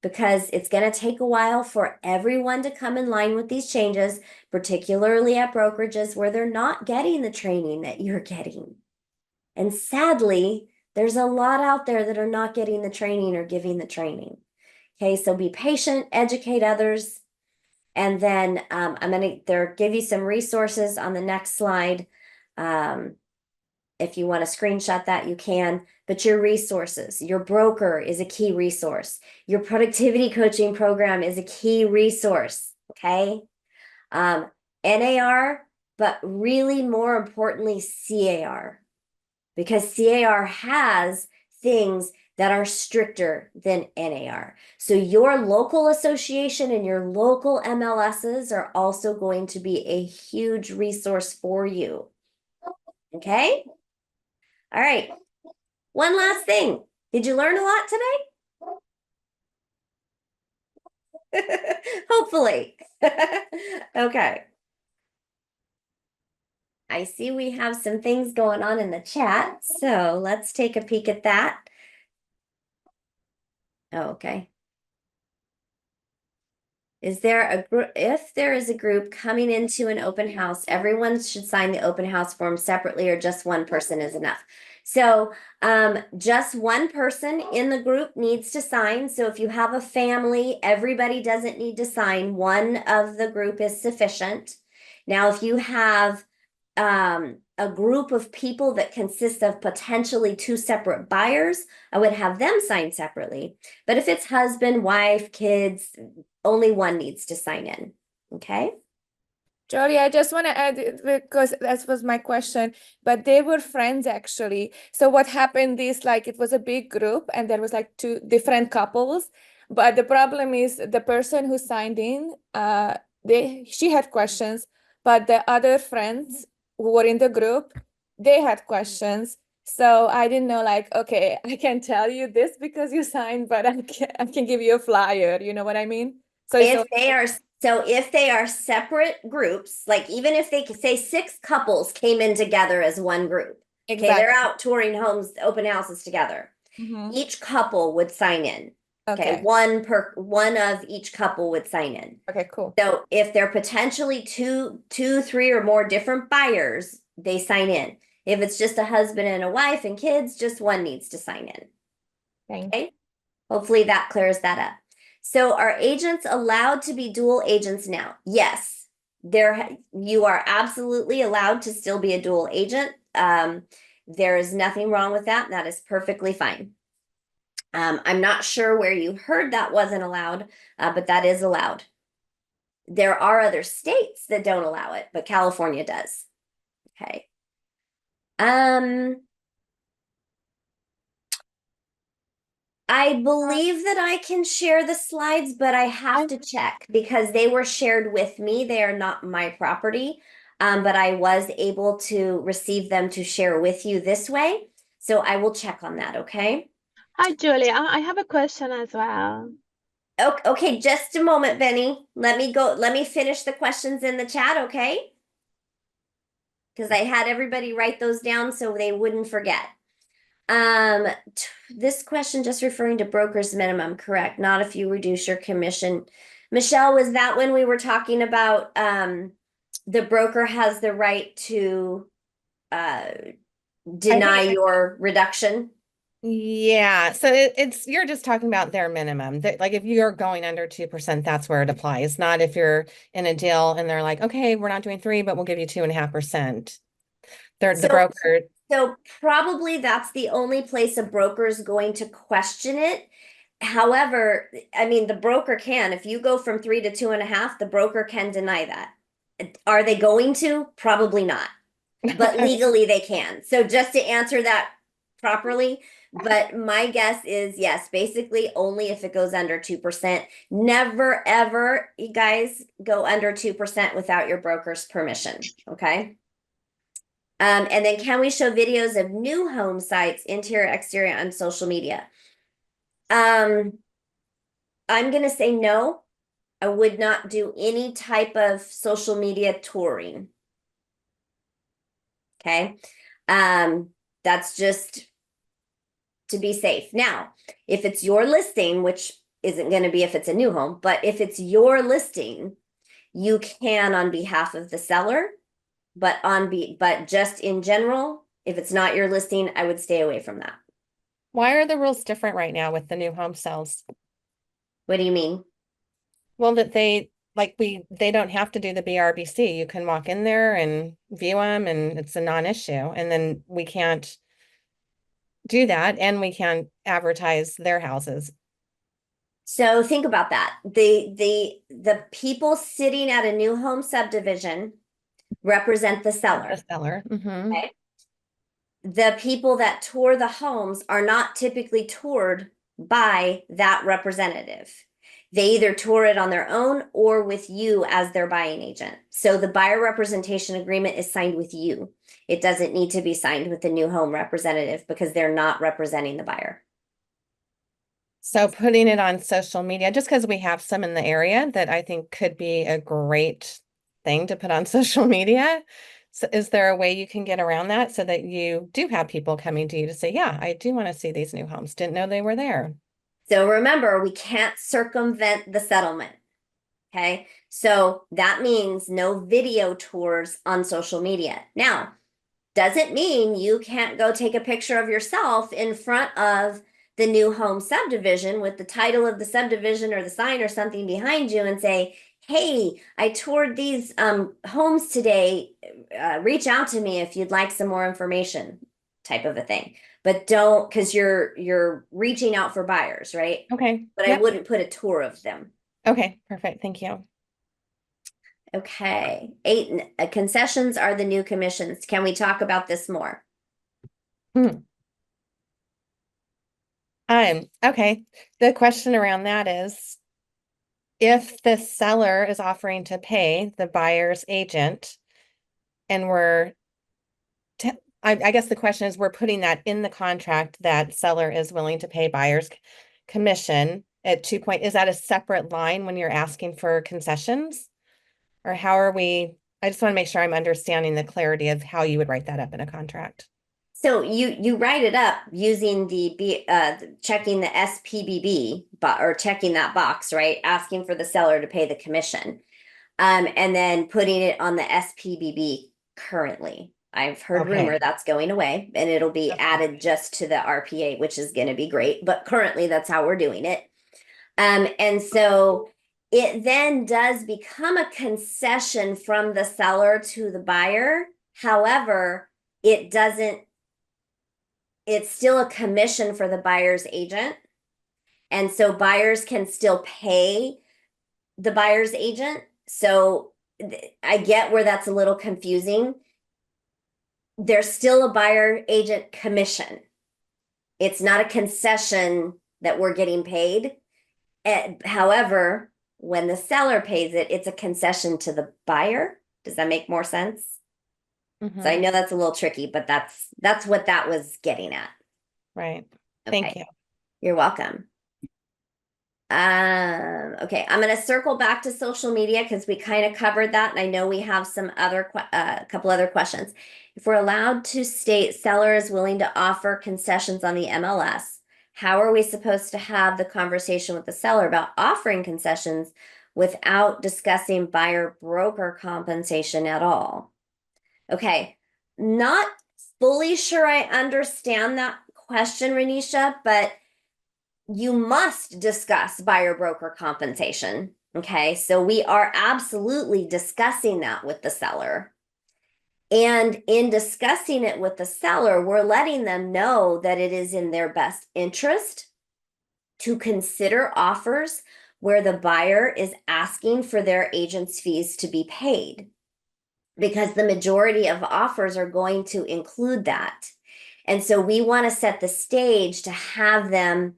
Speaker 1: because it's going to take a while for everyone to come in line with these changes, particularly at brokerages where they're not getting the training that you're getting. And sadly, there's a lot out there that are not getting the training or giving the training. Okay, so be patient, educate others. And then I'm going to give you some resources on the next slide. If you want to screenshot that, you can. But your resources, your broker is a key resource. Your productivity coaching program is a key resource. Okay. N.A.R., but really more importantly, C.A.R. Because C.A.R. has things that are stricter than N.A.R. So your local association and your local MLSs are also going to be a huge resource for you. Okay? All right. One last thing. Did you learn a lot today? Hopefully. Okay. I see we have some things going on in the chat, so let's take a peek at that. Oh, okay. Is there a group, if there is a group coming into an open house, everyone should sign the open house form separately or just one person is enough? So just one person in the group needs to sign. So if you have a family, everybody doesn't need to sign. One of the group is sufficient. Now, if you have a group of people that consists of potentially two separate buyers, I would have them sign separately. But if it's husband, wife, kids, only one needs to sign in. Okay.
Speaker 3: Jody, I just want to add because that was my question, but they were friends actually. So what happened is like it was a big group and there was like two different couples, but the problem is the person who signed in, she had questions, but the other friends who were in the group, they had questions. So I didn't know like, okay, I can tell you this because you signed, but I can give you a flyer. You know what I mean? So it's
Speaker 1: If they are separate groups, like even if they say six couples came in together as one group, okay,
Speaker 3: exactly.
Speaker 1: they're out touring homes, open houses together.
Speaker 3: Mhm.
Speaker 1: Each couple would sign in. Okay,
Speaker 3: Okay.
Speaker 1: one of each couple would sign in.
Speaker 3: Okay, cool.
Speaker 1: So if they're potentially two, three or more different buyers, they sign in. If it's just a husband and a wife and kids, just one needs to sign in.
Speaker 3: Thanks.
Speaker 1: Okay. Hopefully that clears that up. So are agents allowed to be dual agents now? Yes. You are absolutely allowed to still be a dual agent. There is nothing wrong with that. That is perfectly fine. I'm not sure where you heard that wasn't allowed, but that is allowed. There are other states that don't allow it, but California does. Okay. I believe that I can share the slides, but I have to check because they were shared with me. They are not my property. But I was able to receive them to share with you this way. So I will check on that, okay?
Speaker 4: Hi, Julie. I have a question as well.
Speaker 1: Okay, just a moment, Benny. Let me go. Let me finish the questions in the chat, okay? Because I had everybody write those down so they wouldn't forget. Um, this question just referring to broker's minimum, correct? Not if you reduce your commission. Michelle, was that when we were talking about the broker has the right to uh deny your reduction?
Speaker 5: Yeah, so it's you're just talking about their minimum. That like if you're going under 2%, that's where it applies. Not if you're in a deal and they're like, okay, we're not doing 3, but we'll give you 2.5%. They're the
Speaker 1: So
Speaker 5: broker.
Speaker 1: so probably that's the only place a broker is going to question it. However, I mean, the broker can, if you go from 3 to 2.5, the broker can deny that. Are they going to? Probably not, but legally they can. So just to answer that properly, but my guess is yes, basically only if it goes under 2%. Never ever, you guys, go under 2% without your broker's permission. Okay. And then can we show videos of new home sites, interior, exterior on social media? I'm gonna say no. I would not do any type of social media touring. Okay. That's just to be safe. Now, if it's your listing, which isn't going to be if it's a new home, but if it's your listing, you can on behalf of the seller, but just in general, if it's not your listing, I would stay away from that.
Speaker 5: Why are the rules different right now with the new home sales?
Speaker 1: What do you mean?
Speaker 5: Well, that they don't have to do the BRBC. You can walk in there and view them and it's a non-issue. And then we can't do that and we can't advertise their houses.
Speaker 1: So think about that. The people sitting at a new home subdivision represent the seller.
Speaker 5: The seller.
Speaker 1: Okay. the people that tour the homes are not typically toured by that representative. They either tour it on their own or with you as their buying agent. So the buyer representation agreement is signed with you. It doesn't need to be signed with the new home representative because they're not representing the buyer.
Speaker 5: So putting it on social media, just because we have some in the area that I think could be a great thing to put on social media. So is there a way you can get around that so that you do have people coming to you to say, yeah, I do want to see these new homes. Didn't know they were there.
Speaker 1: So remember, we can't circumvent the settlement. Okay. So that means no video tours on social media. Now, doesn't mean you can't go take a picture of yourself in front of the new home subdivision with the title of the subdivision or the sign or something behind you and say, hey, I toured these homes today. Reach out to me if you'd like some more information, type of a thing. But don't, because you're reaching out for buyers, right?
Speaker 5: Okay.
Speaker 1: But I
Speaker 5: Yep.
Speaker 1: wouldn't put a tour of them.
Speaker 5: Okay. Perfect. Thank you.
Speaker 1: Okay. 8, concessions are the new commissions. Can we talk about this more?
Speaker 5: Okay. The question around that is, if the seller is offering to pay the buyer's agent and I guess the question is, we're putting that in the contract that seller is willing to pay buyer's commission at 2 point, is that a separate line when you're asking for concessions? Or how are we, I just want to make sure I'm understanding the clarity of how you would write that up in a contract.
Speaker 1: So you write it up using checking the SPBB or checking that box, right? Asking for the seller to pay the commission. And then putting it on the SPBB currently. I've heard
Speaker 5: Okay.
Speaker 1: rumor that's going away and it'll be
Speaker 5: Okay.
Speaker 1: added just to the RPA, which is going to be great. But currently that's how we're doing it. And so it then does become a concession from the seller to the buyer. However, it doesn't, it's still a commission for the buyer's agent. And so buyers can still pay the buyer's agent. So I get where that's a little confusing. There's still a buyer agent commission. It's not a concession that we're getting paid. However, when the seller pays it, it's a concession to the buyer. Does that make more sense? So I
Speaker 5: Mhm.
Speaker 1: know that's a little tricky, but that's what that was getting at.
Speaker 5: Right. Thank
Speaker 1: Okay.
Speaker 5: you.
Speaker 1: You're welcome. Okay, I'm gonna circle back to social media because we kind of covered that, and I know we have some other couple other questions. If we're allowed to state seller is willing to offer concessions on the MLS, how are we supposed to have the conversation with the seller about offering concessions without discussing buyer broker compensation at all? Okay, not fully sure I understand that question, Renisha, but you must discuss buyer broker compensation. Okay, so we are absolutely discussing that with the seller. And in discussing it with the seller, we're letting them know that it is in their best interest to consider offers where the buyer is asking for their agent's fees to be paid, because the majority of offers are going to include that. And so we want to set the stage to have them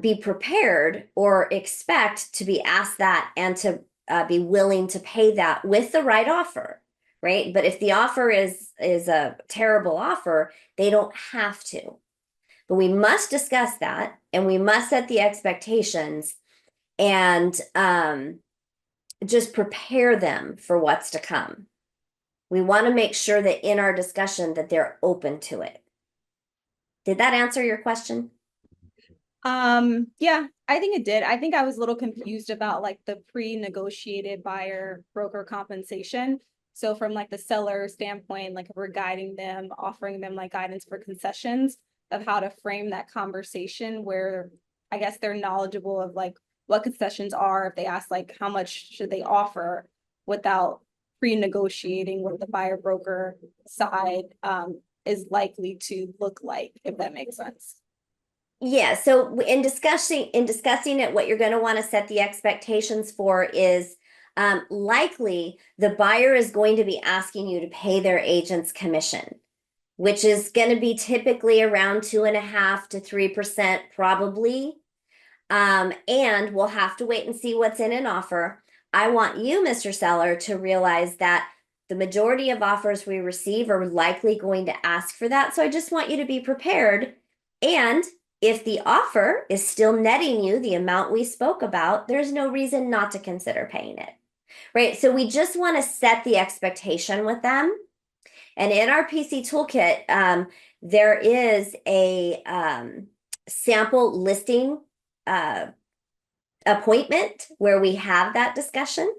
Speaker 1: be prepared or expect to be asked that and to be willing to pay that with the right offer, right? But if the offer is a terrible offer, they don't have to. But we must discuss that and we must set the expectations and just prepare them for what's to come. We want to make sure that in our discussion that they're open to it. Did that answer your question?
Speaker 6: Yeah, I think it did. I think I was a little confused about like the pre-negotiated buyer broker compensation. So from like the seller standpoint, like if we're guiding them, offering them like guidance for concessions of how to frame that conversation where I guess they're knowledgeable of like what concessions are, if they ask like how much should they offer without pre-negotiating what the buyer broker side is likely to look like, if that makes sense.
Speaker 1: Yeah, so in discussing it, what you're going to want to set the expectations for is likely the buyer is going to be asking you to pay their agent's commission. which is going to be typically around 2.5% to 3% probably. And we'll have to wait and see what's in an offer. I want you, Mr. Seller, to realize that the majority of offers we receive are likely going to ask for that. So I just want you to be prepared. And if the offer is still netting you the amount we spoke about, there's no reason not to consider paying it. Right? So we just want to set the expectation with them. And in our PC toolkit, there is a sample listing appointment where we have that discussion.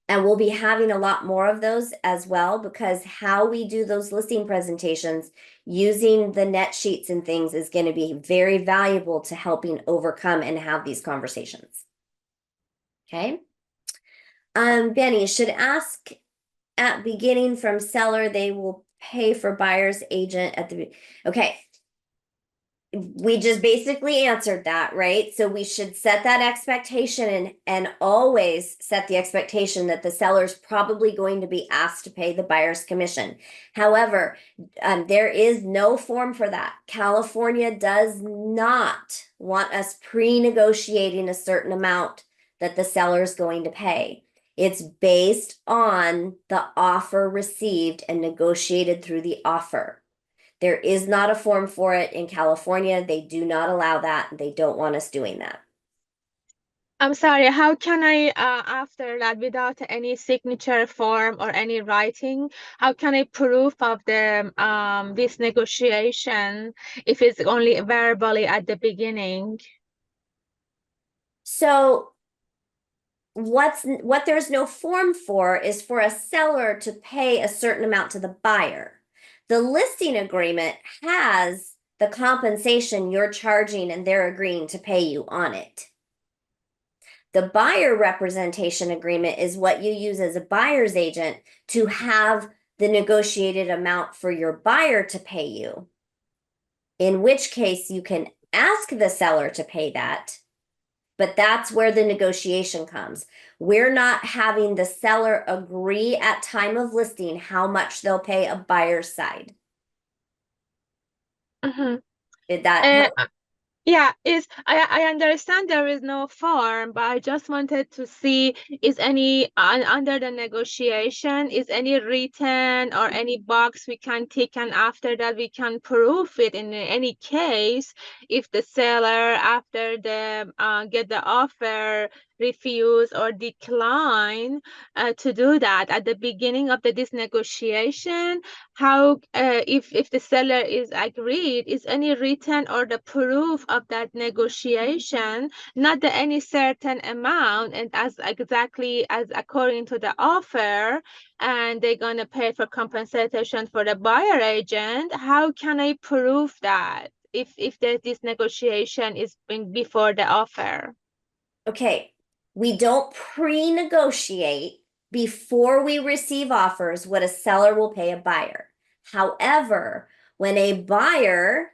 Speaker 1: And we'll be having a lot more of those as well, because how we do those listing presentations using the net sheets and things is going to be very valuable to helping overcome and have these conversations. Okay. Benny, should ask at beginning from seller, they will pay for buyer's agent at the, okay. We just basically answered that, right? So we should set that expectation and always set the expectation that the seller's probably going to be asked to pay the buyer's commission. However, there is no form for that. California does not want us pre-negotiating a certain amount that the seller is going to pay. It's based on the offer received and negotiated through the offer. There is not a form for it in California. They do not allow that. They don't want us doing that.
Speaker 4: I'm sorry, how can I, after that, without any signature form or any writing, how can I proof of the this negotiation if it's only verbally at the beginning?
Speaker 1: So what there's no form for is for a seller to pay a certain amount to the buyer. The listing agreement has the compensation you're charging and they're agreeing to pay you on it. The buyer representation agreement is what you use as a buyer's agent to have the negotiated amount for your buyer to pay you. In which case you can ask the seller to pay that, but that's where the negotiation comes. We're not having the seller agree at time of listing how much they'll pay a buyer's side.
Speaker 4: Mhm.
Speaker 1: Did that help?
Speaker 4: Yeah, I understand there is no form, but I just wanted to see is any under the negotiation, is any written or any box we can tick, and after that we can prove it in any case if the seller after the get the offer refuse or decline to do that at the beginning of this negotiation. How if the seller is agreed, is any written or the proof of that negotiation, not the any certain amount and as exactly as according to the offer, and they're gonna pay for compensation for the buyer agent. How can I prove that if this negotiation is before the offer?
Speaker 1: Okay, we don't pre-negotiate before we receive offers what a seller will pay a buyer. However, when a buyer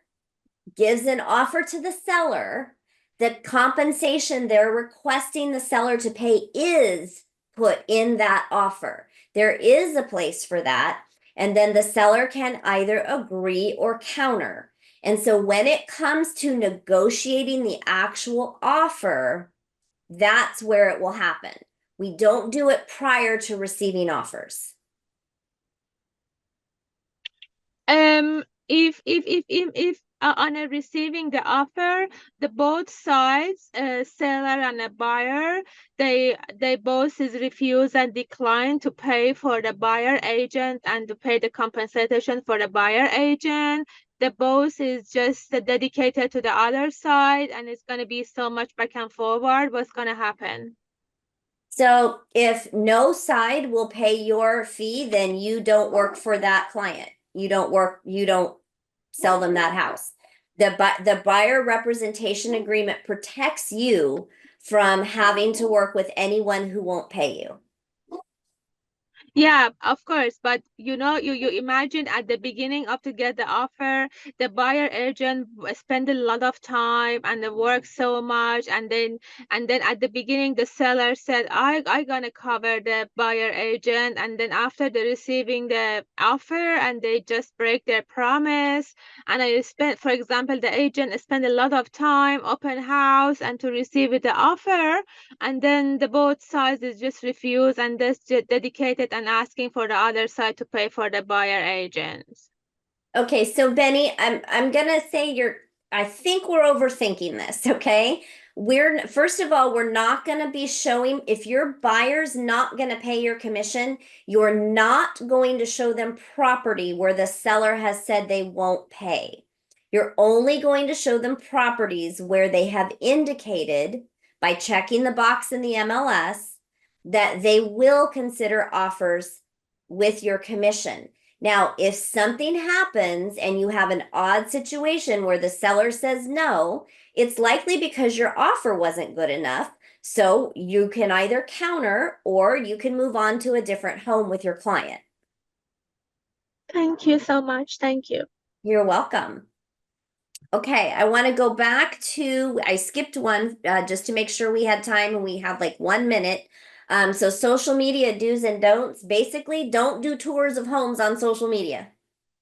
Speaker 1: gives an offer to the seller, the compensation they're requesting the seller to pay is put in that offer. There is a place for that, and then the seller can either agree or counter. And so when it comes to negotiating the actual offer, that's where it will happen. We don't do it prior to receiving offers.
Speaker 4: If on a receiving the offer, the both sides, seller and a buyer, they both is refuse and decline to pay for the buyer agent and to pay the compensation for the buyer agent. The both is just dedicated to the other side, and it's gonna be so much back and forward. What's gonna happen?
Speaker 1: So if no side will pay your fee, then you don't work for that client. You don't sell them that house. The buyer representation agreement protects you from having to work with anyone who won't pay you.
Speaker 4: Yeah, of course. But you know, you imagine at the beginning of to get the offer, the buyer agent spend a lot of time and they work so much, and then at the beginning the seller said, I gonna cover the buyer agent, and then after the receiving the offer and they just break their promise. And I spent, for example, the agent spent a lot of time open house and to receive the offer, and then the both sides is just refuse and just dedicated and asking for the other side to pay for the buyer agents.
Speaker 1: Okay, so Benny, I'm gonna say I think we're overthinking this, okay? We're first of all, we're not gonna be showing if your buyer's not gonna pay your commission, you're not going to show them property where the seller has said they won't pay. You're only going to show them properties where they have indicated by checking the box in the MLS that they will consider offers with your commission. Now, if something happens and you have an odd situation where the seller says no, it's likely because your offer wasn't good enough. So you can either counter or you can move on to a different home with your client.
Speaker 4: Thank you so much. Thank you.
Speaker 1: You're welcome. Okay, I want to go back to, I skipped one just to make sure we had time and we have like 1 minute. So social media do's and don'ts. Basically, don't do tours of homes on social media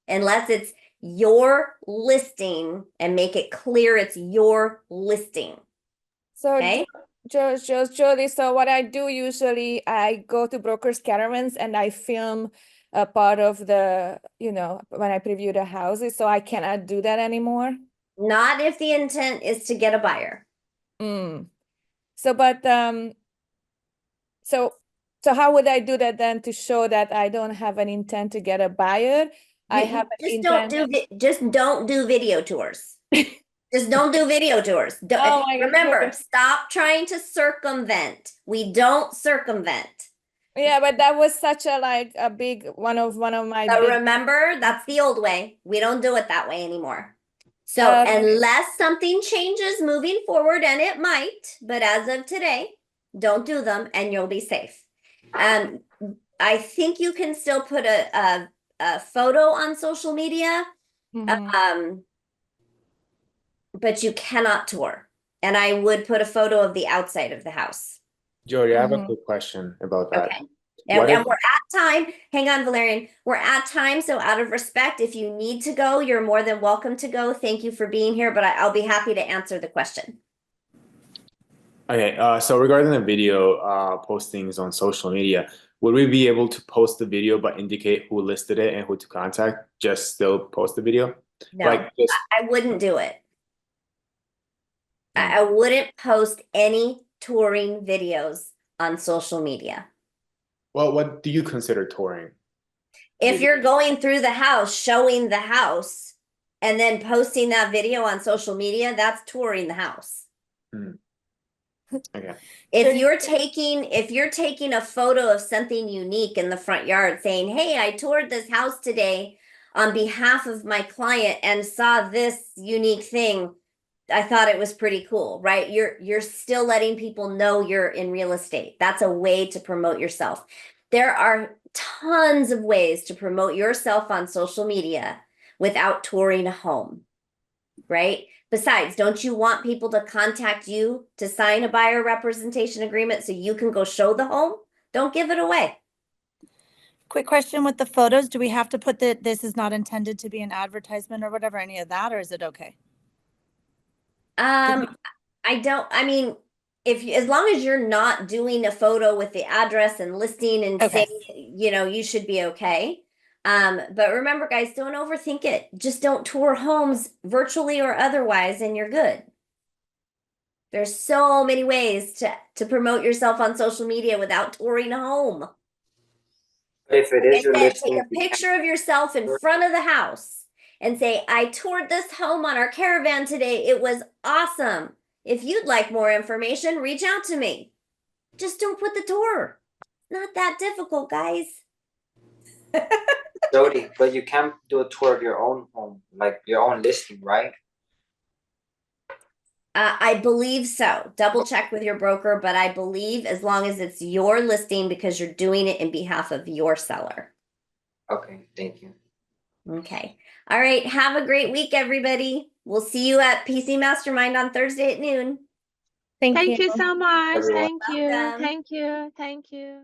Speaker 1: unless it's your listing and make it clear it's your listing.
Speaker 3: So
Speaker 1: Okay.
Speaker 3: Jody, so what I do usually, I go to brokers' caravans and I film a part of the, when I preview the houses, so I cannot do that anymore.
Speaker 1: Not if the intent is to get a buyer.
Speaker 3: Mm. So, but so how would I do that then to show that I don't have an intent to get a buyer? I have an
Speaker 1: Just don't
Speaker 3: intent.
Speaker 1: just don't do video tours. Just don't do video tours.
Speaker 3: Oh my
Speaker 1: Remember,
Speaker 3: God.
Speaker 1: stop trying to circumvent. We don't circumvent.
Speaker 3: Yeah, but that was such a like a big one of my
Speaker 1: So
Speaker 3: big.
Speaker 1: remember, that's the old way. We don't do it that way anymore. So
Speaker 3: Okay.
Speaker 1: unless something changes moving forward, and it might, but as of today, don't do them and you'll be safe. I think you can still put a photo on social media,
Speaker 3: Mhm.
Speaker 1: but you cannot tour. And I would put a photo of the outside of the house.
Speaker 7: Jodi, I have a
Speaker 3: Mhm.
Speaker 7: quick question about that.
Speaker 1: Okay. And,
Speaker 7: What if,
Speaker 1: and we're at time. Hang on, Valerian. We're at time. So out of respect, if you need to go, you're more than welcome to go. Thank you for being here, but I'll be happy to answer the question.
Speaker 7: okay, so regarding the video postings on social media, would we be able to post the video but indicate who listed it and who to contact? Just still post the video?
Speaker 1: No,
Speaker 7: Like just
Speaker 1: I wouldn't do it.
Speaker 7: Hmm.
Speaker 1: I wouldn't post any touring videos on social media.
Speaker 7: Well, what do you consider touring?
Speaker 1: If
Speaker 7: Video.
Speaker 1: you're going through the house, showing the house, and then posting that video on social media, that's touring the house.
Speaker 7: Hmm. Okay.
Speaker 1: If you're taking a photo of something unique in the front yard saying, "Hey, I toured this house today on behalf of my client and saw this unique thing. I thought it was pretty cool," right? You're still letting people know you're in real estate. That's a way to promote yourself. There are tons of ways to promote yourself on social media without touring a home, right? Besides, don't you want people to contact you to sign a buyer representation agreement so you can go show the home? Don't give it away.
Speaker 8: Quick question with the photos. Do we have to put that this is not intended to be an advertisement or whatever, any of that, or is it okay?
Speaker 1: I mean, as long as you're not doing a photo with the address and listing and
Speaker 8: Okay.
Speaker 1: saying, you should be okay. But remember, guys, don't overthink it. Just don't tour homes virtually or otherwise, and you're good. There's so many ways to promote yourself on social media without touring a home.
Speaker 9: If it is your
Speaker 1: Instead, take
Speaker 9: listing,
Speaker 1: a picture of yourself in front of the house and say, "I toured this home on our caravan today. It was awesome. If you'd like more information, reach out to me." Just don't put the tour. It's not that difficult, guys.
Speaker 9: Jodi, but you can't do a tour of your own home, like your own listing, right?
Speaker 1: I believe so. Double check with your broker, but I believe as long as it's your listing because you're doing it in behalf of your seller.
Speaker 9: Okay, thank you.
Speaker 1: Okay. All right. Have a great week, everybody. We'll see you at PC Mastermind on Thursday at noon.
Speaker 5: Thank
Speaker 4: Thank
Speaker 5: you.
Speaker 4: you so much.
Speaker 9: Everyone.
Speaker 4: Thank you.
Speaker 1: Welcome.
Speaker 4: Thank you. Thank you.